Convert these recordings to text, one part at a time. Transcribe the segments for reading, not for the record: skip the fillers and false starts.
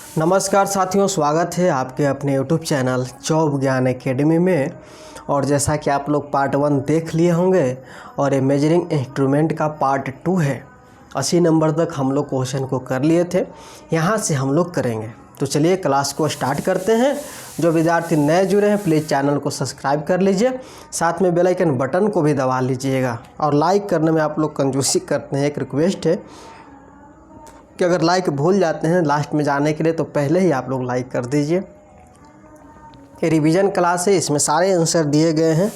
नमस्कार साथियों, स्वागत है आपके अपने YouTube चैनल जॉब ज्ञान एकेडमी में। और जैसा कि आप लोग पार्ट 1 देख लिए होंगे और ये मेजरिंग इंस्ट्रूमेंट का पार्ट 2 है। 80 नंबर तक हम लोग क्वेश्चन को कर लिए थे, यहाँ से हम लोग करेंगे। तो चलिए क्लास को स्टार्ट करते हैं। जो विद्यार्थी नए जुड़े हैं प्लीज़ चैनल को सब्सक्राइब कर लीजिए, साथ में बेल आइकन बटन को भी दबा लीजिएगा। और लाइक करने में आप लोग कंजूसी करते हैं, एक रिक्वेस्ट है कि अगर लाइक भूल जाते हैं लास्ट में जाने के लिए तो पहले ही आप लोग लाइक कर दीजिए। ये रिवीजन क्लास है, इसमें सारे आंसर दिए गए हैं,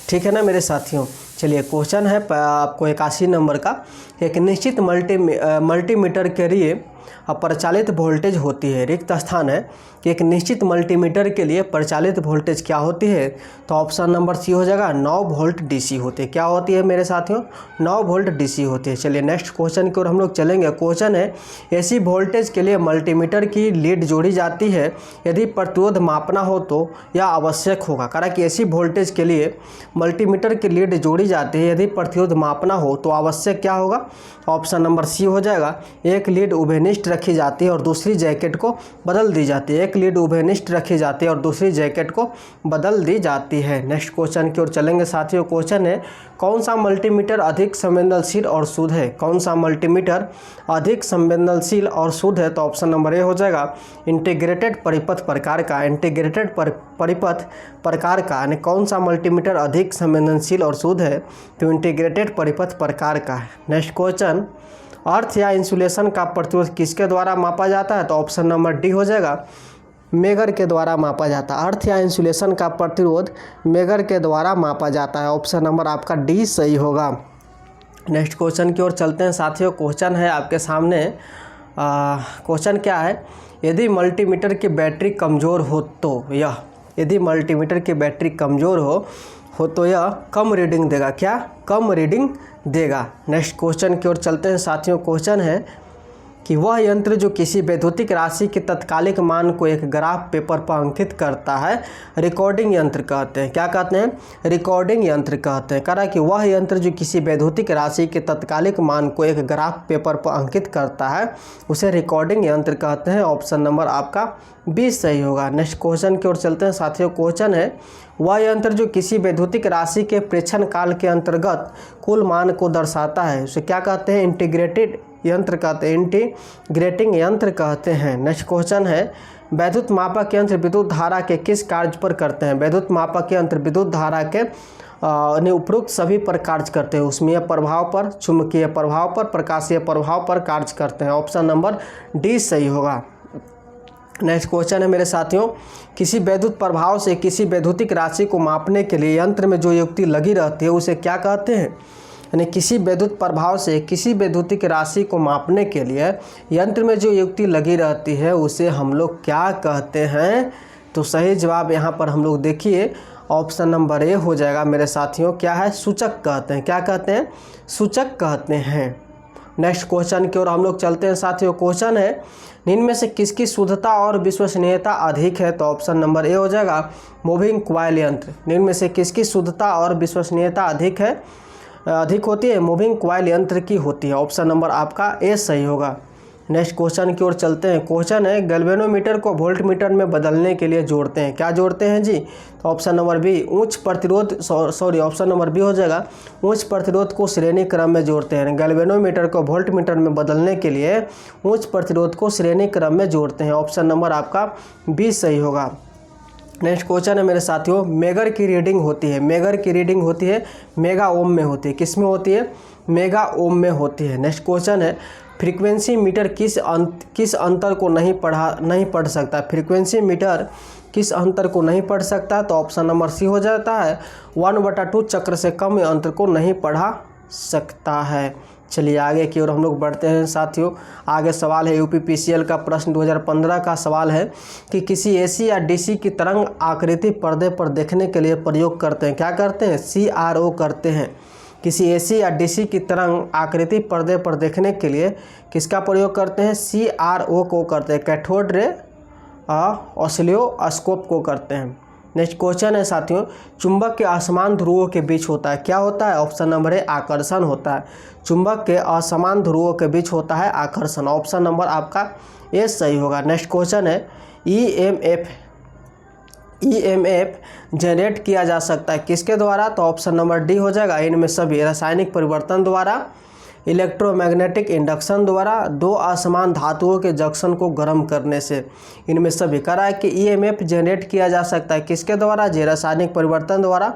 ठीक है ना मेरे साथियों। चलिए क्वेश्चन है आपको 81 नंबर का। एक निश्चित मल्टीमीटर के लिए प्रचालित वोल्टेज होती है। रिक्त स्थान है कि एक निश्चित मल्टीमीटर के लिए प्रचालित वोल्टेज क्या होती है। तो ऑप्शन नंबर सी हो जाएगा 9 वोल्ट डीसी होती है। क्या होती है मेरे साथियों? 9 वोल्ट डीसी होती है। चलिए नेक्स्ट क्वेश्चन की ओर हम लोग चलेंगे। क्वेश्चन है एसी वोल्टेज के लिए मल्टीमीटर की लीड जोड़ी जाती है, यदि प्रतिरोध मापना हो तो यह आवश्यक होगा। कहा कि एसी वोल्टेज के लिए मल्टीमीटर की लीड जोड़ी जाती है, यदि प्रतिरोध मापना हो तो आवश्यक क्या होगा? ऑप्शन नंबर सी हो जाएगा। एक लीड उभयनिष्ठ रखी जाती है और दूसरी जैकेट को बदल दी जाती है। एक लीड उभयनिष्ठ रखी जाती है और दूसरी जैकेट को बदल दी जाती है। नेक्स्ट क्वेश्चन की ओर चलेंगे साथियों। क्वेश्चन है कौन सा मल्टीमीटर अधिक संवेदनशील और शुद्ध है? कौन सा मल्टीमीटर अधिक संवेदनशील और शुद्ध है? तो ऑप्शन नंबर ए हो जाएगा इंटीग्रेटेड परिपथ प्रकार का। इंटीग्रेटेड परिपथ प्रकार का यानी कौन सा मल्टीमीटर अधिक संवेदनशील और शुद्ध है? तो इंटीग्रेटेड परिपथ प्रकार का है। नेक्स्ट क्वेश्चन, अर्थ या इंसुलेशन का प्रतिरोध किसके द्वारा मापा जाता है? तो ऑप्शन नंबर डी हो जाएगा मेगर के द्वारा मापा जाता है। अर्थ या इंसुलेशन का प्रतिरोध मेगर के द्वारा मापा जाता है। ऑप्शन नंबर आपका डी सही होगा। नेक्स्ट क्वेश्चन की ओर चलते हैं साथियों। क्वेश्चन है आपके सामने। क्वेश्चन क्या है? यदि मल्टीमीटर की बैटरी कमज़ोर हो तो यह यदि मल्टीमीटर की बैटरी कमज़ोर हो तो यह कम रीडिंग देगा। क्या? कम रीडिंग देगा। नेक्स्ट क्वेश्चन की ओर चलते हैं साथियों। क्वेश्चन है कि वह यंत्र जो किसी वैद्युतिक राशि के तत्कालिक मान को एक ग्राफ पेपर पर अंकित करता है, रिकॉर्डिंग यंत्र कहते हैं। क्या कहते हैं? रिकॉर्डिंग यंत्र कहते हैं। कहा कि वह यंत्र जो किसी वैद्युतिक राशि के तत्कालिक मान को एक ग्राफ पेपर पर अंकित करता है, उसे रिकॉर्डिंग यंत्र कहते हैं। ऑप्शन नंबर आपका बी सही होगा। नेक्स्ट क्वेश्चन की ओर चलते हैं साथियों। क्वेश्चन है वह यंत्र जो किसी वैद्युतिक राशि के प्रेक्षण काल के अंतर्गत कुल मान को दर्शाता है, उसे क्या कहते हैं? इंटीग्रेटेड यंत्र कहते हैं, इंटीग्रेटिंग यंत्र कहते हैं। नेक्स्ट क्वेश्चन है वैद्युत मापक यंत्र विद्युत धारा के किस कार्य पर करते हैं? वैद्युत मापक यंत्र विद्युत धारा के उपरोक्त सभी पर कार्य करते हैं। ऊष्मीय प्रभाव पर, चुंबकीय प्रभाव पर, प्रकाशीय प्रभाव पर कार्य करते हैं। ऑप्शन नंबर डी सही होगा। नेक्स्ट क्वेश्चन है मेरे साथियों, किसी वैद्युत प्रभाव से किसी वैद्युतिक राशि को मापने के लिए यंत्र में जो युक्ति लगी रहती है उसे क्या कहते हैं? यानी किसी वैद्युत प्रभाव से किसी वैद्युतिक राशि को मापने के लिए यंत्र में जो युक्ति लगी रहती है उसे हम लोग क्या कहते हैं? तो सही जवाब यहाँ पर हम लोग देखिए ऑप्शन नंबर ए हो जाएगा मेरे साथियों। क्या है? सूचक कहते हैं। क्या कहते हैं? सूचक कहते हैं। नेक्स्ट क्वेश्चन की ओर हम लोग चलते हैं साथियों। क्वेश्चन है निम्न में से किसकी शुद्धता और विश्वसनीयता अधिक है? तो ऑप्शन नंबर ए हो जाएगा मूविंग क्वाइल यंत्र। निम्न में से किसकी शुद्धता और विश्वसनीयता अधिक होती है? मूविंग क्वाइल यंत्र की होती है। ऑप्शन नंबर आपका ए सही होगा। नेक्स्ट क्वेश्चन की ओर चलते हैं। क्वेश्चन है गैल्वेनोमीटर को वोल्टमीटर में बदलने के लिए जोड़ते हैं। क्या जोड़ते हैं जी? तो ऑप्शन नंबर बी उच्च प्रतिरोध ऑप्शन नंबर बी हो जाएगा उच्च प्रतिरोध को श्रेणी क्रम में जोड़ते हैं। गैल्वेनोमीटर को वोल्टमीटर में बदलने के लिए उच्च प्रतिरोध को श्रेणी क्रम में जोड़ते हैं। ऑप्शन नंबर आपका बी सही होगा। नेक्स्ट क्वेश्चन है मेरे साथियों, मेगर की रीडिंग होती है। मेगर की रीडिंग होती है मेगा ओम में होती है। किस में होती है? मेगा ओम में होती है। नेक्स्ट क्वेश्चन है फ्रीक्वेंसी मीटर किस अंतर को नहीं पढ़ सकता? फ्रीक्वेंसी मीटर किस अंतर को नहीं पढ़ सकता? तो ऑप्शन नंबर सी हो जाता है 1/2 चक्र से कम अंतर को नहीं पढ़ा सकता है। चलिए आगे की ओर हम लोग बढ़ते हैं साथियों। आगे सवाल है यूपीपीसीएल का प्रश्न 2015 का सवाल है कि किसी एसी या डीसी की तरंग आकृति पर्दे पर देखने के लिए प्रयोग करते हैं। क्या करते हैं? CRO करते हैं। किसी एसी या डीसी की तरंग आकृति पर्दे पर देखने के लिए किसका प्रयोग करते हैं? CRO को करते हैं। कैथोड रे ऑसिलोस्कोप को करते हैं। नेक्स्ट क्वेश्चन है साथियों, चुंबक के असमान ध्रुवों के बीच होता है, क्या होता है? ऑप्शन नंबर ए आकर्षण होता है। चुंबक के असमान ध्रुवों के बीच होता है आकर्षण। ऑप्शन नंबर आपका ए सही होगा। नेक्स्ट क्वेश्चन है, ईएमएफ जनरेट किया जा सकता है किसके द्वारा? तो ऑप्शन नंबर डी हो जाएगा। इनमें सभी रासायनिक परिवर्तन द्वारा, इलेक्ट्रोमैग्नेटिक इंडक्शन द्वारा, दो असमान धातुओं के जंक्शन को गर्म करने से। इनमें सभी करा है कि ईएमएफ जनरेट किया जा सकता है किसके द्वारा? जी रासायनिक परिवर्तन द्वारा,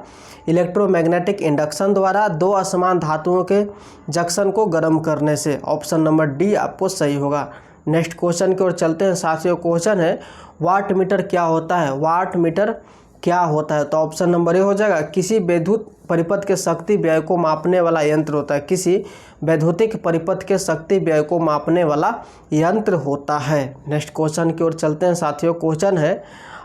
इलेक्ट्रोमैग्नेटिक इंडक्शन द्वारा, दो असमान धातुओं के जंक्शन को गर्म करने से। ऑप्शन नंबर डी आपको सही होगा। नेक्स्ट क्वेश्चन की ओर चलते हैं साथियों। क्वेश्चन है, वाट मीटर क्या होता है? वाट मीटर क्या होता है? तो ऑप्शन नंबर ए हो जाएगा। किसी वैद्युत परिपथ के शक्ति व्यय को मापने वाला यंत्र होता है। किसी वैद्युतिक परिपथ के शक्ति व्यय को मापने वाला यंत्र होता है। नेक्स्ट क्वेश्चन की ओर चलते हैं साथियों। क्वेश्चन है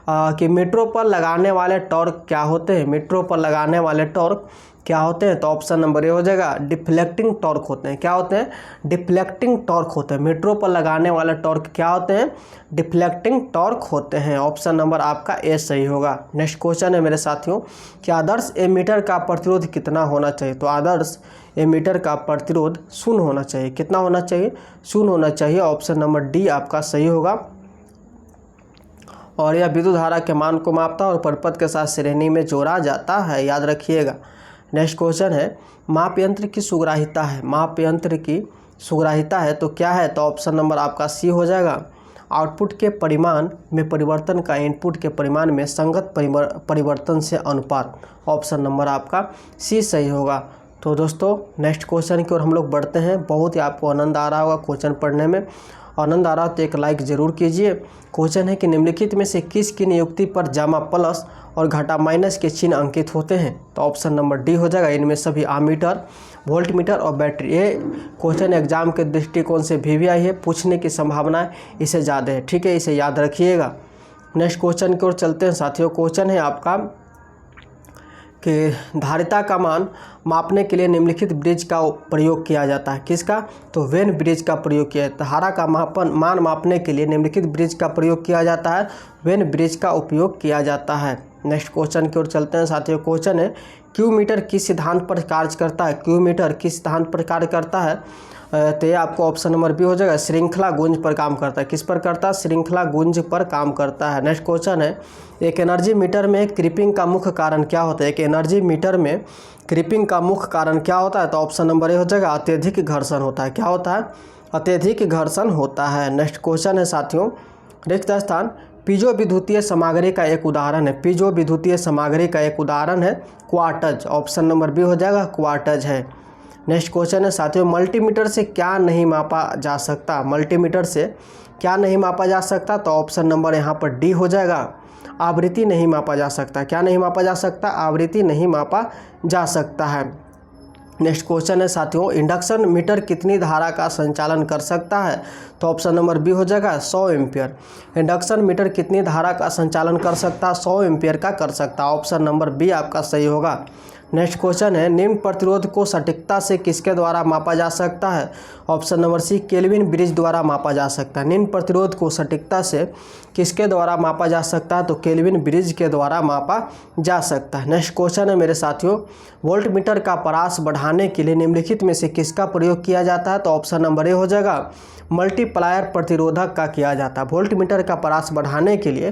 कि मीटरों पर लगाने वाले टॉर्क क्या होते हैं? मीटरों पर लगाने वाले टॉर्क क्या होते हैं? तो ऑप्शन नंबर ए हो जाएगा। डिफ्लेक्टिंग टॉर्क होते हैं। क्या होते हैं? डिफ्लेक्टिंग टॉर्क होते हैं। मीटरों पर लगाने वाले टॉर्क क्या होते हैं? डिफ्लेक्टिंग टॉर्क होते हैं। ऑप्शन नंबर आपका ए सही होगा। नेक्स्ट क्वेश्चन है मेरे साथियों कि आदर्श एमीटर का प्रतिरोध कितना होना चाहिए? तो आदर्श एमीटर का प्रतिरोध 0 होना चाहिए। कितना होना चाहिए? 0 होना चाहिए। ऑप्शन नंबर डी आपका सही होगा। और यह विद्युत धारा के मान को मापता है और परिपथ के साथ श्रेणी में जोड़ा जाता है, याद रखिएगा। नेक्स्ट क्वेश्चन है, माप यंत्र की सुग्राहिता है। माप यंत्र की सुग्राहिता है तो क्या है? तो ऑप्शन नंबर आपका सी हो जाएगा। आउटपुट के परिमाण में परिवर्तन का इनपुट के परिमाण में संगत परिवर्तन से अनुपात। ऑप्शन नंबर आपका सी सही होगा। तो दोस्तों नेक्स्ट क्वेश्चन की ओर हम लोग बढ़ते हैं। बहुत ही आपको आनंद आ रहा होगा क्वेश्चन पढ़ने में। आनंद आ रहा हो तो एक लाइक ज़रूर कीजिए। क्वेश्चन है कि निम्नलिखित में से किसकी नियुक्ति पर जामा प्लस और घटा माइनस के चिन्ह अंकित होते हैं? तो ऑप्शन नंबर डी हो जाएगा। इनमें सभी आमीटर, वोल्ट मीटर और बैटरी। ये क्वेश्चन एग्जाम के दृष्टिकोण से भी आई है, पूछने की संभावना इसे ज़्यादा है, ठीक है, इसे याद रखिएगा। नेक्स्ट क्वेश्चन की ओर चलते हैं साथियों। क्वेश्चन है आपका कि धारिता का मान मापने के लिए निम्नलिखित ब्रिज का प्रयोग किया जाता है। किसका? तो वेन ब्रिज का प्रयोग किया जाता है। धारा का मान मापने के लिए निम्नलिखित ब्रिज का प्रयोग किया जाता है, वेन ब्रिज का उपयोग किया जाता है। नेक्स्ट क्वेश्चन की ओर चलते हैं साथियों। क्वेश्चन है, क्यू मीटर किस सिद्धांत पर कार्य करता है? क्यू मीटर किस सिद्धांत पर कार्य करता है? तो ये आपको ऑप्शन नंबर बी हो जाएगा। श्रृंखला गुंज पर काम करता है। किस पर करता है? श्रृंखला गुंज पर काम करता है। नेक्स्ट क्वेश्चन है, एक एनर्जी मीटर में क्रिपिंग का मुख्य कारण क्या होता है? एक एनर्जी मीटर में क्रिपिंग का मुख्य कारण क्या होता है? तो ऑप्शन नंबर ए हो जाएगा। अत्यधिक घर्षण होता है। क्या होता है? अत्यधिक घर्षण होता है। नेक्स्ट क्वेश्चन है साथियों, रिक्त स्थान पीजो विद्युतीय सामग्री का एक उदाहरण है। पीजो विद्युतीय सामग्री का एक उदाहरण है क्वार्ट्ज। ऑप्शन नंबर बी हो जाएगा, क्वार्ट्ज है। नेक्स्ट क्वेश्चन है साथियों, मल्टीमीटर से क्या नहीं मापा जा सकता? मल्टीमीटर से क्या नहीं मापा जा सकता? तो ऑप्शन नंबर यहाँ पर डी हो जाएगा। आवृत्ति नहीं मापा जा सकता। क्या नहीं मापा जा सकता? आवृत्ति नहीं मापा जा सकता है। नेक्स्ट क्वेश्चन है साथियों, इंडक्शन मीटर कितनी धारा का संचालन कर सकता है? तो ऑप्शन नंबर बी हो जाएगा 100 एम्पियर। इंडक्शन मीटर कितनी धारा का संचालन कर सकता है? 100 एम्पियर का कर सकता है। ऑप्शन नंबर बी आपका सही होगा। नेक्स्ट क्वेश्चन है, निम्न प्रतिरोध को सटीकता से किसके द्वारा मापा जा सकता है? Option number C Kelvin bridge द्वारा मापा जा सकता है। निम्न प्रतिरोध को सटीकता से किसके द्वारा मापा जा सकता है? तो केल्विन ब्रिज के द्वारा मापा जा सकता है। नेक्स्ट क्वेश्चन है मेरे साथियों, वोल्ट मीटर का परास बढ़ाने के लिए निम्नलिखित में से किसका प्रयोग किया जाता है? तो ऑप्शन नंबर ए हो जाएगा, मल्टीप्लायर प्रतिरोधक का किया जाता है। वोल्ट मीटर का परास बढ़ाने के लिए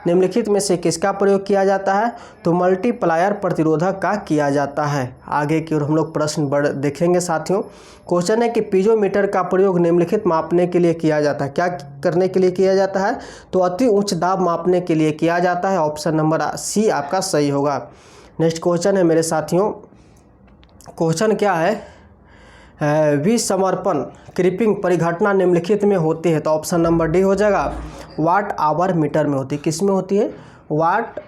निम्नलिखित में से किसका प्रयोग किया जाता है? तो मल्टीप्लायर प्रतिरोधक का किया जाता है। आगे की ओर हम लोग प्रश्न देखेंगे साथियों। क्वेश्चन है कि पीजोमीटर का प्रयोग निम्नलिखित मापने के लिए किया जाता है। क्या करने के लिए किया जाता है? तो अति उच्च दाब मापने के लिए किया जाता है। ऑप्शन नंबर सी आपका सही होगा। नेक्स्ट क्वेश्चन है मेरे साथियों, क्वेश्चन क्या है, विसमर्पण क्रिपिंग परिघटना निम्नलिखित में होती है। तो ऑप्शन नंबर डी हो जाएगा, वाट आवर मीटर में होती है। किस में होती है? वाट,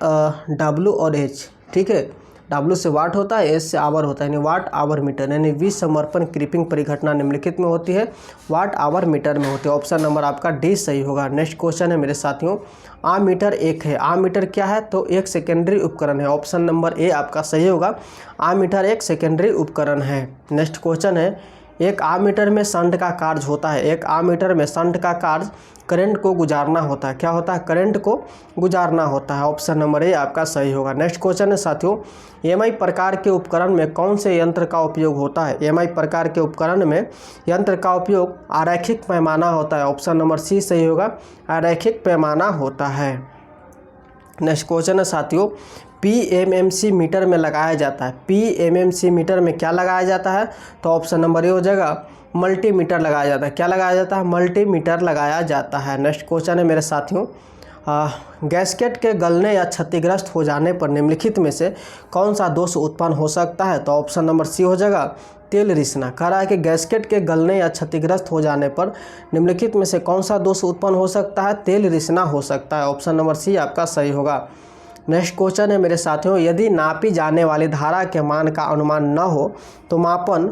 डब्ल्यू और एच, ठीक है। डब्ल्यू से वाट होता है, एच से आवर होता है, यानी वाट आवर मीटर, यानी विसमर्पण क्रिपिंग परिघटना निम्नलिखित में होती है, वाट आवर मीटर में होती है। ऑप्शन नंबर आपका डी सही होगा। नेक्स्ट क्वेश्चन है मेरे साथियों, आमीटर एक है। आमीटर क्या है? तो एक सेकेंडरी उपकरण है। ऑप्शन नंबर ए आपका सही होगा, आमीटर एक सेकेंडरी उपकरण है। नेक्स्ट क्वेश्चन है, एक आमीटर में शंट का कार्य होता है। एक आमीटर में शंट का कार्य करंट को गुजारना होता है। क्या होता है? करंट को गुजारना होता है। ऑप्शन नंबर ए आपका सही होगा। नेक्स्ट क्वेश्चन है साथियों, एमआई प्रकार के उपकरण में कौन से यंत्र का उपयोग होता है? एमआई प्रकार के उपकरण में यंत्र का उपयोग आरैखिक पैमाना होता है। ऑप्शन नंबर सी सही होगा, आरैखिक पैमाना होता है। नेक्स्ट क्वेश्चन है साथियों, पीएमएमसी मीटर में लगाया जाता है। पीएमएमसी मीटर में क्या लगाया जाता है? तो ऑप्शन नंबर ए हो जाएगा, मल्टीमीटर लगाया जाता है। क्या लगाया जाता है? मल्टीमीटर लगाया जाता है। नेक्स्ट क्वेश्चन है मेरे साथियों, गैस्केट के गलने या क्षतिग्रस्त हो जाने पर निम्नलिखित में से कौन सा दोष उत्पन्न हो सकता है? तो ऑप्शन नंबर सी हो जाएगा, तेल रिसना। कह रहा है कि गैस्केट के गलने या क्षतिग्रस्त हो जाने पर निम्नलिखित में से कौन सा दोष उत्पन्न हो सकता है? तेल रिसना हो सकता है। ऑप्शन नंबर सी आपका सही होगा। नेक्स्ट क्वेश्चन है मेरे साथियों, यदि नापी जाने वाली धारा के मान का अनुमान न हो तो मापन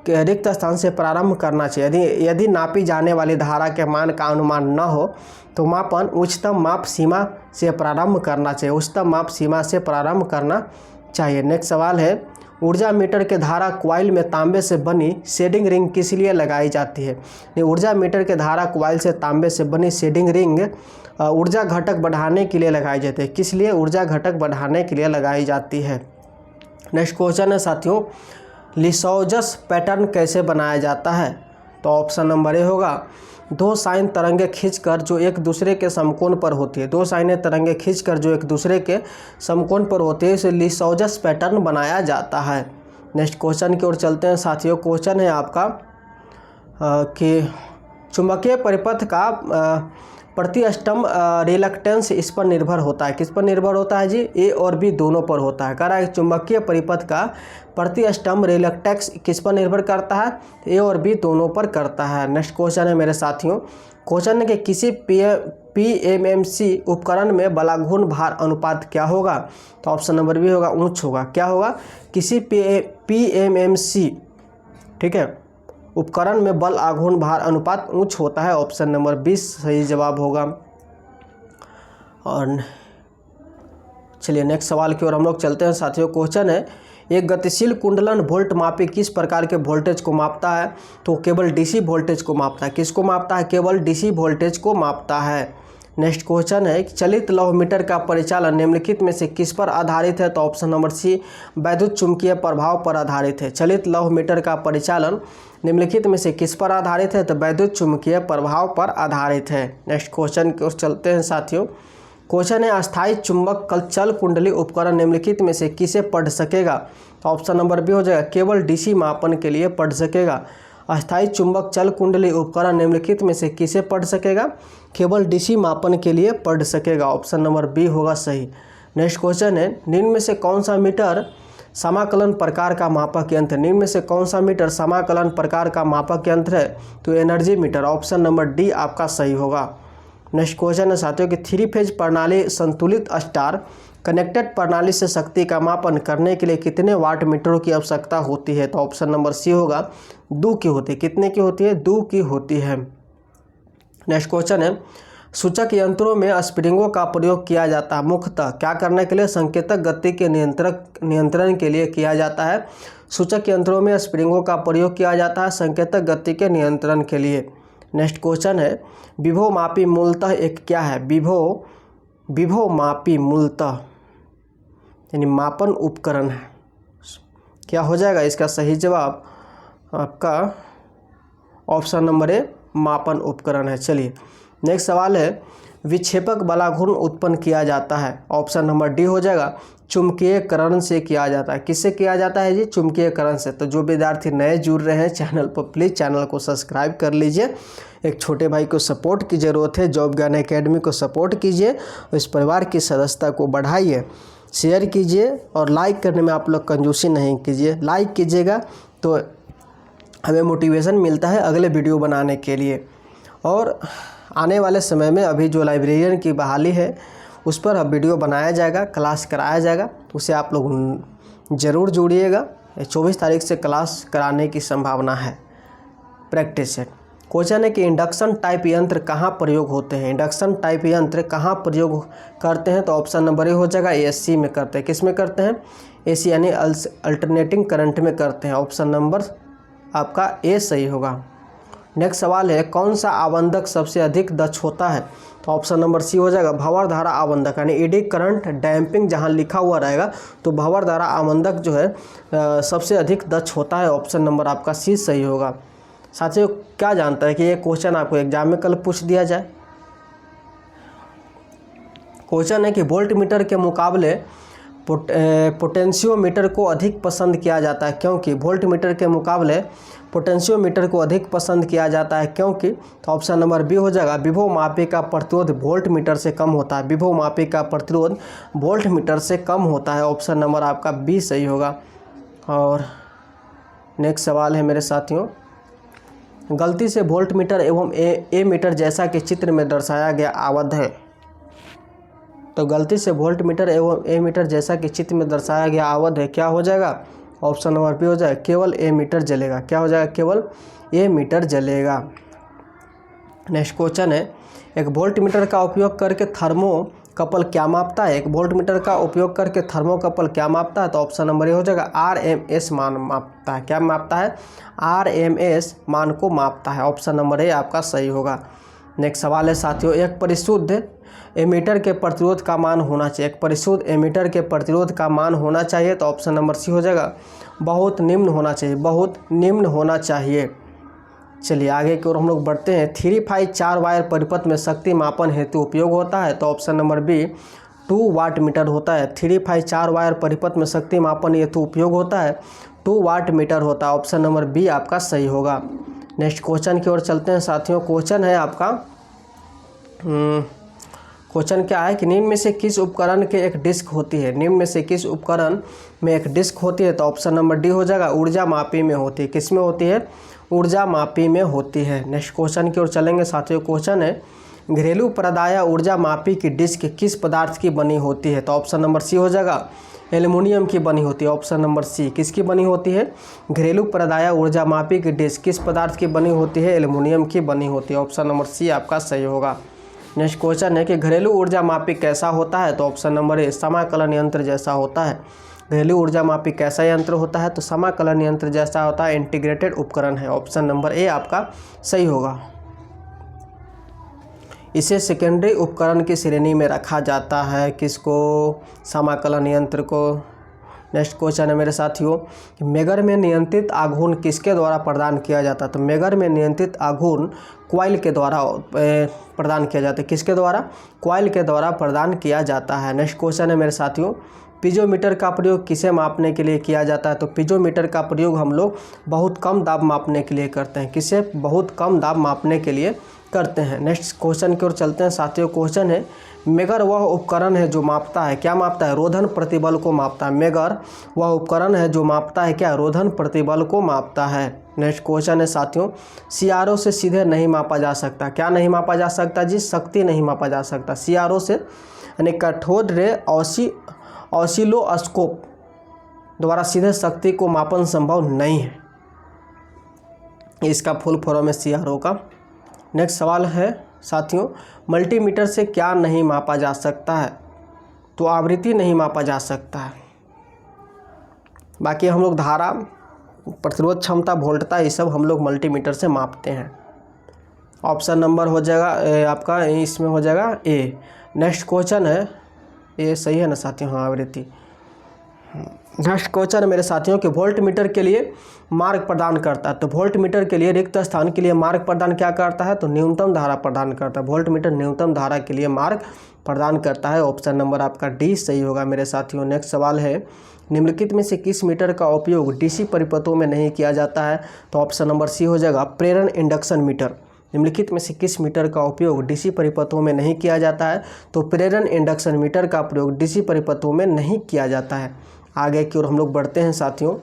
के रिक्त स्थान से प्रारंभ करना चाहिए। यदि नापी जाने वाली धारा के मान का अनुमान न हो तो मापन उच्चतम माप सीमा से प्रारंभ करना चाहिए। उच्चतम माप सीमा से प्रारंभ करना चाहिए। नेक्स्ट सवाल है, ऊर्जा मीटर के धारा क्वाइल में तांबे से बनी शेडिंग रिंग किस लिए लगाई जाती है? ऊर्जा मीटर के धारा क्वाइल से तांबे से बनी शेडिंग रिंग ऊर्जा घटक बढ़ाने के लिए लगाई जाती है। किस लिए? ऊर्जा घटक बढ़ाने के लिए लगाई जाती है। नेक्स्ट क्वेश्चन है साथियों, लिसोजस पैटर्न कैसे बनाया जाता है? तो ऑप्शन नंबर ए होगा, दो साइन तरंगे खींचकर जो एक दूसरे के समकोण पर होती है। दो साइनें तरंगे खींचकर जो एक दूसरे के समकोण पर होती है, इसे लिसोजस पैटर्न बनाया जाता है। नेक्स्ट क्वेश्चन की ओर चलते हैं साथियों। क्वेश्चन है आपका कि चुंबकीय परिपथ का प्रतिष्ठम्भ रिलक्टेंस इस पर निर्भर होता है। किस पर निर्भर होता है जी? ए और बी दोनों पर होता है। कह रहा है चुंबकीय परिपथ का प्रतिष्ठम्भ रिलक्टेंस किस पर निर्भर करता है? ए और बी दोनों पर करता है। नेक्स्ट क्वेश्चन है मेरे साथियों, क्वेश्चन है कि किसी पीएमएमसी उपकरण में बलाघूर्ण भार अनुपात क्या होगा? तो ऑप्शन नंबर बी होगा, ऊंच होगा। क्या होगा? किसी पीएमएमसी, ठीक है, उपकरण में बल आघूर्ण भार अनुपात उच्च होता है। ऑप्शन नंबर 20 सही जवाब होगा। और चलिए नेक्स्ट सवाल की ओर हम लोग चलते हैं साथियों। क्वेश्चन है, एक गतिशील कुंडलन वोल्ट मापी किस प्रकार के वोल्टेज को मापता है? तो केवल डीसी वोल्टेज को मापता है। किसको मापता है? केवल डीसी वोल्टेज को मापता है। नेक्स्ट क्वेश्चन है, चलित लौह मीटर का परिचालन निम्नलिखित में से किस पर आधारित है? तो ऑप्शन नंबर सी वैद्युत चुंबकीय प्रभाव पर आधारित है। चलित लौह मीटर का परिचालन निम्नलिखित में से किस पर आधारित है? तो वैद्युत चुंबकीय प्रभाव पर आधारित है। नेक्स्ट क्वेश्चन की ओर चलते हैं साथियों। क्वेश्चन है, अस्थायी चुंबक चल कुंडली उपकरण निम्नलिखित में से किसे पढ़ सकेगा? तो ऑप्शन नंबर बी हो जाएगा, केवल डीसी मापन के लिए पढ़ सकेगा। अस्थायी चुंबक चल कुंडली उपकरण निम्नलिखित में से किसे पढ़ सकेगा? केवल डीसी मापन के लिए पढ़ सकेगा। ऑप्शन नंबर बी होगा सही। नेक्स्ट क्वेश्चन है, निम्न में से कौन सा मीटर समाकलन प्रकार का मापक यंत्र? निम्न में से कौन सा मीटर समाकलन प्रकार का मापक यंत्र है? तो energy meter. Option number D आपका सही होगा। नेक्स्ट क्वेश्चन है साथियों कि 3 फेज प्रणाली संतुलित स्टार कनेक्टेड प्रणाली से शक्ति का मापन करने के लिए कितने वाट मीटरों की आवश्यकता होती है? तो ऑप्शन नंबर सी होगा, 2 की होती है। कितने की होती है? 2 की होती है। नेक्स्ट क्वेश्चन है, सूचक यंत्रों में स्प्रिंगों का प्रयोग किया जाता है मुख्यतः क्या करने के लिए? संकेतक गति के नियंत्रण के लिए किया जाता है। सूचक यंत्रों में स्प्रिंगों का प्रयोग किया जाता है संकेतक गति के नियंत्रण के लिए। नेक्स्ट क्वेश्चन है, विभव मापी मूलतः एक क्या है? विभव मापी मूलतः यानी मापन उपकरण है। क्या हो जाएगा इसका सही जवाब? आपका ऑप्शन नंबर ए मापन उपकरण है। चलिए नेक्स्ट सवाल है, विक्षेपक बलाघूर्ण उत्पन्न किया जाता है। ऑप्शन नंबर डी हो जाएगा, चुंबकीयकरण से किया जाता है। किससे किया जाता है जी? चुंबकीयकरण से। तो जो विद्यार्थी नए जुड़ रहे हैं चैनल पर, प्लीज़ चैनल को सब्सक्राइब कर लीजिए। एक छोटे भाई को सपोर्ट की ज़रूरत है, जॉब ज्ञान एकेडमी को सपोर्ट कीजिए, इस परिवार की सदस्यता को बढ़ाइए, शेयर कीजिए और लाइक करने में आप लोग कंजूसी नहीं कीजिए। लाइक कीजिएगा तो हमें मोटिवेशन मिलता है अगले वीडियो बनाने के लिए। और आने वाले समय में अभी जो लाइब्रेरियन की बहाली है उस पर अब वीडियो बनाया जाएगा, क्लास कराया जाएगा, उसे आप लोग ज़रूर जुड़िएगा। 24 तारीख से क्लास कराने की संभावना है, प्रैक्टिस है। क्वेश्चन है कि इंडक्शन टाइप यंत्र कहाँ प्रयोग होते हैं? इंडक्शन टाइप यंत्र कहाँ प्रयोग करते हैं? तो ऑप्शन नंबर ए हो जाएगा, एसी में करते हैं। किस में करते हैं? एसी यानी अल्टरनेटिंग करंट में करते हैं। ऑप्शन नंबर आपका ए सही होगा। नेक्स्ट सवाल है, कौन सा आवंदक सबसे अधिक दक्ष होता है? तो ऑप्शन नंबर सी हो जाएगा भंवर धारा आवंदक, यानी एडी करंट डैम्पिंग जहां लिखा हुआ रहेगा तो भंवर धारा आवंदक जो है सबसे अधिक दक्ष होता है। ऑप्शन नंबर आपका सी सही होगा। साथियों, क्या जानता है कि ये क्वेश्चन आपको एग्जाम में कल पूछ दिया जाए। क्वेश्चन है कि वोल्ट मीटर के मुकाबले पोटेंशियोमीटर को अधिक पसंद किया जाता है क्योंकि वोल्ट मीटर के मुकाबले पोटेंशियोमीटर को अधिक पसंद किया जाता है क्योंकि, तो ऑप्शन नंबर बी हो जाएगा विभव मापी का प्रतिरोध वोल्ट मीटर से कम होता है। विभव मापी का प्रतिरोध वोल्ट मीटर से कम होता है। ऑप्शन नंबर आपका बी सही होगा। और नेक्स्ट सवाल है मेरे साथियों, गलती से वोल्ट मीटर एवं ए मीटर जैसा कि चित्र में दर्शाया गया आबद्ध है। तो गलती से वोल्ट मीटर एवं ए मीटर जैसा कि चित्र में दर्शाया गया आबद्ध है, क्या हो जाएगा? ऑप्शन नंबर बी हो जाएगा केवल ए मीटर जलेगा। क्या हो जाएगा? केवल ए मीटर जलेगा। नेक्स्ट क्वेश्चन है, एक वोल्ट मीटर का उपयोग करके थर्मोकपल क्या मापता है? एक वोल्ट मीटर का उपयोग करके थर्मोकपल क्या मापता है? तो ऑप्शन नंबर ए हो जाएगा RMS मान मापता है। क्या मापता है? RMS मान को मापता है। ऑप्शन नंबर ए आपका सही होगा। नेक्स्ट सवाल है साथियों, एक परिशुद्ध एमीटर के प्रतिरोध का मान होना चाहिए। एक परिशुद्ध एमीटर के प्रतिरोध का मान होना चाहिए। तो ऑप्शन नंबर सी हो जाएगा बहुत निम्न होना चाहिए। बहुत निम्न होना चाहिए। चलिए आगे की ओर हम लोग बढ़ते हैं। 3-5 4 वायर परिपथ में शक्ति मापन हेतु उपयोग होता है। तो option number B 2 watt meter होता है। 3-5 4 वायर परिपथ में शक्ति मापन हेतु उपयोग होता है 2 वाट मीटर होता है। ऑप्शन नंबर बी आपका सही होगा। नेक्स्ट क्वेश्चन की ओर चलते हैं साथियों। क्वेश्चन है आपका क्वेश्चन क्या है कि निम्न में से किस उपकरण के एक डिस्क होती है? निम्न में से किस उपकरण में एक डिस्क होती है? तो ऑप्शन नंबर डी हो जाएगा ऊर्जा मापी में होती है। किस में होती है? ऊर्जा मापी में होती है। नेक्स्ट क्वेश्चन की ओर चलेंगे साथियों। क्वेश्चन है घरेलू प्रदाय ऊर्जा मापी की डिस्क किस पदार्थ की बनी होती है? तो ऑप्शन नंबर सी हो जाएगा एल्युमिनियम की बनी होती है। ऑप्शन नंबर सी किसकी बनी होती है? घरेलू प्रदाय ऊर्जा मापी की डिस्क किस पदार्थ की बनी होती है? एल्युमिनियम की बनी होती है। ऑप्शन नंबर सी आपका सही होगा। नेक्स्ट क्वेश्चन है कि घरेलू ऊर्जा मापी कैसा होता है? तो ऑप्शन नंबर ए समाकलन यंत्र जैसा होता है। घरेलू ऊर्जा मापी कैसा यंत्र होता है? तो समाकलन यंत्र जैसा होता है। इंटीग्रेटेड उपकरण है। ऑप्शन नंबर ए आपका सही होगा। इसे सेकेंडरी उपकरण की श्रेणी में रखा जाता है। किसको? समाकलन यंत्र को। नेक्स्ट क्वेश्चन है मेरे साथियों, मेगर में नियंत्रित आघूर्ण किसके द्वारा प्रदान किया जाता है? तो मेगर में नियंत्रित आघूर्ण कॉइल के द्वारा प्रदान किया जाता है। किसके द्वारा? कॉइल के द्वारा प्रदान किया जाता है। नेक्स्ट क्वेश्चन है मेरे साथियों, पीजोमीटर का प्रयोग किसे मापने के लिए किया जाता है? तो पीजोमीटर का प्रयोग हम लोग बहुत कम दाब मापने के लिए करते हैं। किसे? बहुत कम दाब मापने के लिए करते हैं। नेक्स्ट क्वेश्चन की ओर चलते हैं साथियों। क्वेश्चन है मेगर वह उपकरण है जो मापता है, क्या मापता है? रोधन प्रतिबल को मापता है। मेगर वह उपकरण है जो मापता है क्या? रोधन प्रतिबल को मापता है। नेक्स्ट क्वेश्चन है साथियों, सीआरओ से सीधे नहीं मापा जा सकता। क्या नहीं मापा जा सकता जी? शक्ति नहीं मापा जा सकता। सीआरओ से यानी कैथोड रे ऑसिलोस्कोप द्वारा सीधे शक्ति को मापन संभव नहीं है। इसका फुल फॉर्म है सीआरओ का। नेक्स्ट सवाल है साथियों, मल्टीमीटर से क्या नहीं मापा जा सकता है? तो आवृत्ति नहीं मापा जा सकता है। बाकी हम लोग धारा, प्रतिरोध क्षमता, वोल्टता, ये सब हम लोग मल्टीमीटर से मापते हैं। ऑप्शन नंबर हो जाएगा आपका इसमें हो जाएगा ए। नेक्स्ट क्वेश्चन है, ये सही है ना साथियों? हाँ, आवृत्ति। नेक्स्ट क्वेश्चन मेरे साथियों कि वोल्ट मीटर के लिए मार्ग प्रदान करता है। तो वोल्ट मीटर के लिए रिक्त स्थान के लिए मार्ग प्रदान क्या करता है? तो न्यूनतम धारा प्रदान करता है। वोल्ट मीटर न्यूनतम धारा के लिए मार्ग प्रदान करता है। ऑप्शन नंबर आपका डी सही होगा मेरे साथियों। नेक्स्ट सवाल है, निम्नलिखित में से किस मीटर का उपयोग डीसी परिपथों में नहीं किया जाता है? तो ऑप्शन नंबर सी हो जाएगा प्रेरण इंडक्शन मीटर। निम्नलिखित में से किस मीटर का उपयोग डीसी परिपथों में नहीं किया जाता है? तो प्रेरण इंडक्शन मीटर का प्रयोग डीसी परिपथों में नहीं किया जाता है। आगे की ओर हम लोग बढ़ते हैं साथियों।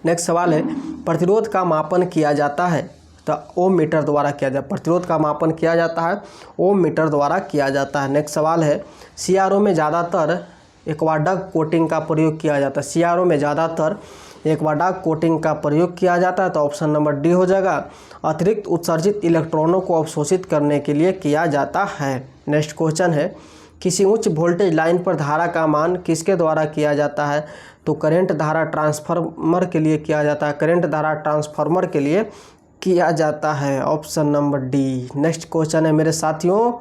नेक्स्ट सवाल है, प्रतिरोध का मापन किया जाता है तो ओम मीटर द्वारा किया जाता है। प्रतिरोध का मापन किया जाता है ओम मीटर द्वारा किया जाता है। नेक्स्ट सवाल है, सीआरओ में ज़्यादातर एक्वाडक कोटिंग का प्रयोग किया जाता है। सीआरओ में ज़्यादातर एक्वाडक कोटिंग का प्रयोग किया जाता है। तो ऑप्शन नंबर डी हो जाएगा अतिरिक्त उत्सर्जित इलेक्ट्रॉनों को अवशोषित करने के लिए किया जाता है। नेक्स्ट क्वेश्चन है, किसी उच्च वोल्टेज लाइन पर धारा का मान किसके द्वारा किया जाता है? तो करंट धारा ट्रांसफार्मर के लिए किया जाता है, करंट धारा ट्रांसफार्मर के लिए किया जाता है। Option number D. Next question है मेरे साथियों,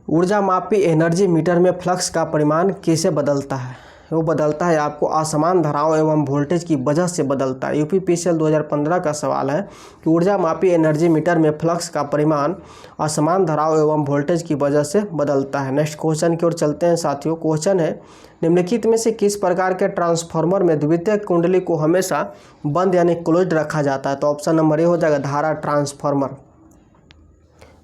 ऊर्जा मापी एनर्जी मीटर में फ्लक्स का परिमाण कैसे बदलता है? वो बदलता है आपको असमान धाराओं एवं वोल्टेज की वजह से बदलता है। यूपीपीसीएल 2015 का सवाल है कि ऊर्जा मापी एनर्जी मीटर में फ्लक्स का परिमाण असमान धाराओं एवं वोल्टेज की वजह से बदलता है। नेक्स्ट क्वेश्चन की ओर चलते हैं साथियों। क्वेश्चन है, निम्नलिखित में से किस प्रकार के ट्रांसफार्मर में द्वितीयक कुंडली को हमेशा बंद यानी क्लोज्ड रखा जाता है? तो ऑप्शन नंबर ए हो जाएगा धारा ट्रांसफार्मर,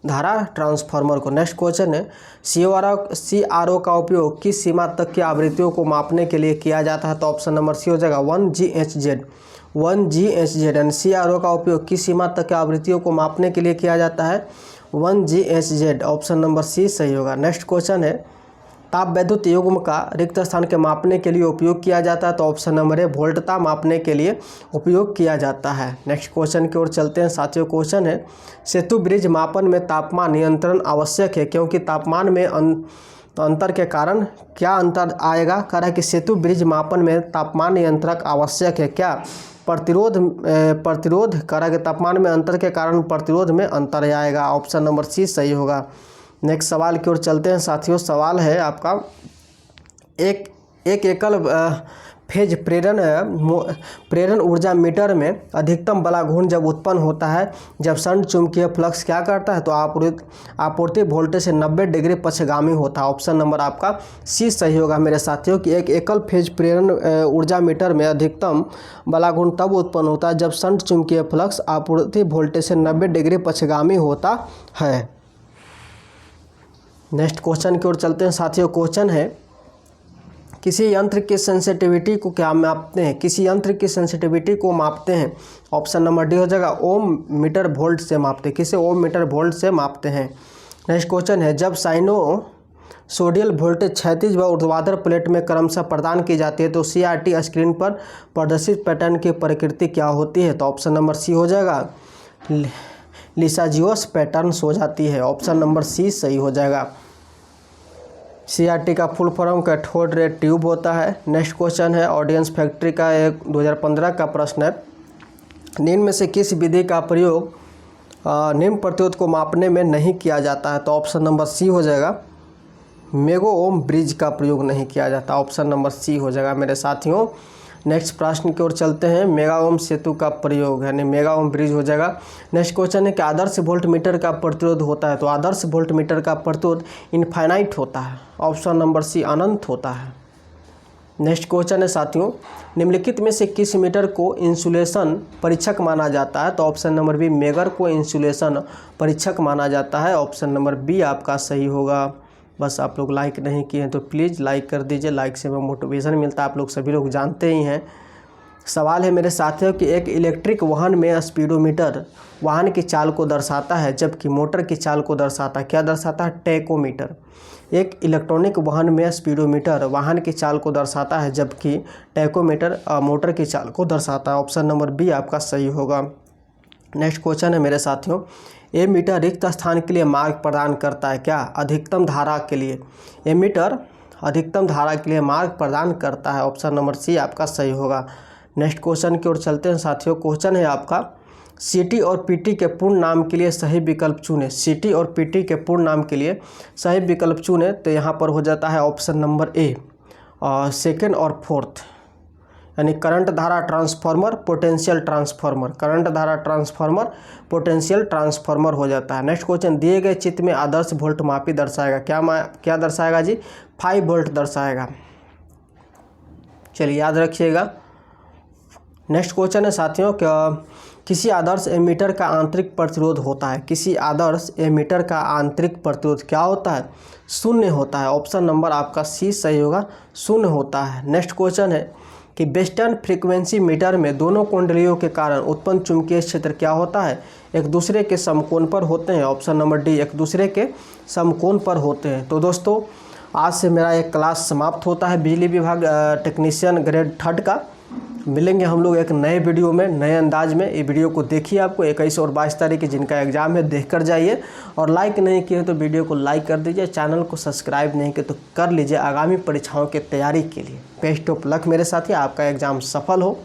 धारा ट्रांसफार्मर को। नेक्स्ट क्वेश्चन है, CRO का उपयोग किस सीमा तक की आवृत्तियों को मापने के लिए किया जाता है? तो ऑप्शन नंबर सी हो जाएगा 1 GHz, 1 GHz। एंड CRO का उपयोग किस सीमा तक की आवृत्तियों को मापने के लिए किया जाता है? 1 GHz। ऑप्शन नंबर सी सही होगा। नेक्स्ट क्वेश्चन है, ताप वैद्युत युग्म का रिक्त स्थान के मापने के लिए उपयोग किया जाता है? तो ऑप्शन नंबर ए वोल्टता मापने के लिए उपयोग किया जाता है। नेक्स्ट क्वेश्चन की ओर चलते हैं साथियों। क्वेश्चन है, सेतु ब्रिज मापन में तापमान नियंत्रण आवश्यक है क्योंकि तापमान में अंतर के कारण क्या अंतर आएगा? कह रहा है कि सेतु ब्रिज मापन में तापमान नियंत्रक आवश्यक है, क्या प्रतिरोध कह रहा है कि तापमान में अंतर के कारण प्रतिरोध में अंतर आएगा। ऑप्शन नंबर सी सही होगा। नेक्स्ट सवाल की ओर चलते हैं साथियों। सवाल है आपका, एक एकल फेज प्रेरण ऊर्जा मीटर में अधिकतम बला घूर्ण जब उत्पन्न होता है जब शंट चुंबकीय फ्लक्स क्या करता है? तो आपूर्ति वोल्टेज से 90 डिग्री पक्षगामी होता है। ऑप्शन नंबर आपका सी सही होगा मेरे साथियों कि एक एकल फेज प्रेरण ऊर्जा मीटर में अधिकतम बला घूर्ण तब उत्पन्न होता है जब शंट चुंबकीय फ्लक्स आपूर्ति वोल्टेज से 90 डिग्री पक्षगामी होता है। नेक्स्ट क्वेश्चन की ओर चलते हैं साथियों। क्वेश्चन है, किसी यंत्र की सेंसिटिविटी को क्या मापते हैं? किसी यंत्र की सेंसिटिविटी को मापते हैं। ऑप्शन नंबर डी हो जाएगा ओम मीटर वोल्ट से मापते हैं। किसे ओम मीटर वोल्ट से मापते हैं। नेक्स्ट क्वेश्चन है, जब साइनोसोडियल वोल्टेज क्षैतिज व ऊर्ध्वाधर प्लेट में क्रमशः प्रदान की जाती है तो CRT स्क्रीन पर प्रदर्शित पैटर्न की प्रकृति क्या होती है? तो ऑप्शन नंबर सी हो जाएगा लिसाजियोस पैटर्न्स हो जाती है। ऑप्शन नंबर सी सही हो जाएगा। CRT का full form cathode ray tube होता है। नेक्स्ट क्वेश्चन है, ऑडियंस फैक्ट्री का एक 2015 का प्रश्न है, निम्न में से किस विधि का प्रयोग निम्न प्रतिरोध को मापने में नहीं किया जाता है? तो ऑप्शन नंबर सी हो जाएगा मेगो ओम ब्रिज का प्रयोग नहीं किया जाता। ऑप्शन नंबर सी हो जाएगा मेरे साथियों। नेक्स्ट प्रश्न की ओर चलते हैं, मेगा ओम सेतु का प्रयोग यानी मेगा ओम ब्रिज हो जाएगा। नेक्स्ट क्वेश्चन है कि आदर्श वोल्ट मीटर का प्रतिरोध होता है? तो आदर्श वोल्ट मीटर का प्रतिरोध इनफाइनाइट होता है। ऑप्शन नंबर सी अनंत होता है। नेक्स्ट क्वेश्चन है साथियों, निम्नलिखित में से किस मीटर को इंसुलेशन परीक्षक माना जाता है? तो ऑप्शन नंबर बी मेगर को इंसुलेशन परीक्षक माना जाता है। ऑप्शन नंबर बी आपका सही होगा। बस आप लोग लाइक नहीं किए हैं तो प्लीज़ लाइक कर दीजिए, लाइक से हमें मोटिवेशन मिलता है, आप लोग सभी लोग जानते ही हैं। सवाल है मेरे साथियों कि एक इलेक्ट्रिक वाहन में स्पीडोमीटर वाहन की चाल को दर्शाता है जबकि मोटर की चाल को दर्शाता है, क्या दर्शाता है? टैकोमीटर। एक इलेक्ट्रॉनिक वाहन में स्पीडोमीटर वाहन की चाल को दर्शाता है जबकि टैकोमीटर मोटर की चाल को दर्शाता है। ऑप्शन नंबर बी आपका सही होगा। नेक्स्ट क्वेश्चन है मेरे साथियों, ए मीटर रिक्त स्थान के लिए मार्ग प्रदान करता है, क्या? अधिकतम धारा के लिए। ए मीटर अधिकतम धारा के लिए मार्ग प्रदान करता है। ऑप्शन नंबर सी आपका सही होगा। नेक्स्ट क्वेश्चन की ओर चलते हैं साथियों। क्वेश्चन है आपका, CT और PT के पूर्ण नाम के लिए सही विकल्प चुने। CT और PT के पूर्ण नाम के लिए सही विकल्प चुने तो यहाँ पर हो जाता है ऑप्शन नंबर ए सेकेंड और फोर्थ, यानी करंट धारा ट्रांसफार्मर पोटेंशियल ट्रांसफार्मर, करंट धारा ट्रांसफार्मर पोटेंशियल ट्रांसफार्मर हो जाता है। नेक्स्ट क्वेश्चन, दिए गए चित्र में आदर्श वोल्ट मापी दर्शाएगा, क्या दर्शाएगा जी? 5 वोल्ट दर्शाएगा। चलिए याद रखिएगा। नेक्स्ट क्वेश्चन है साथियों, किसी आदर्श एमीटर का आंतरिक प्रतिरोध होता है? किसी आदर्श एमीटर का आंतरिक प्रतिरोध क्या होता है? शून्य होता है। ऑप्शन नंबर आपका सी सही होगा, शून्य होता है। नेक्स्ट क्वेश्चन है कि वेस्टर्न फ्रीक्वेंसी मीटर में दोनों कुंडलियों के कारण उत्पन्न चुंबकीय क्षेत्र क्या होता है? एक दूसरे के समकोण पर होते हैं। ऑप्शन नंबर डी एक दूसरे के समकोण पर होते हैं। तो दोस्तों आज से मेरा एक क्लास समाप्त होता है बिजली विभाग टेक्नीशियन ग्रेड 3 का। मिलेंगे हम लोग एक नए वीडियो में, नए अंदाज में। ये वीडियो को देखिए, आपको 21 और 22 तारीख की जिनका एग्ज़ाम है देख कर जाइए, और लाइक नहीं किए तो वीडियो को लाइक कर दीजिए, चैनल को सब्सक्राइब नहीं किए तो कर लीजिए आगामी परीक्षाओं की तैयारी के लिए। बेस्ट ऑफ लक मेरे साथी, आपका एग्ज़ाम सफल हो।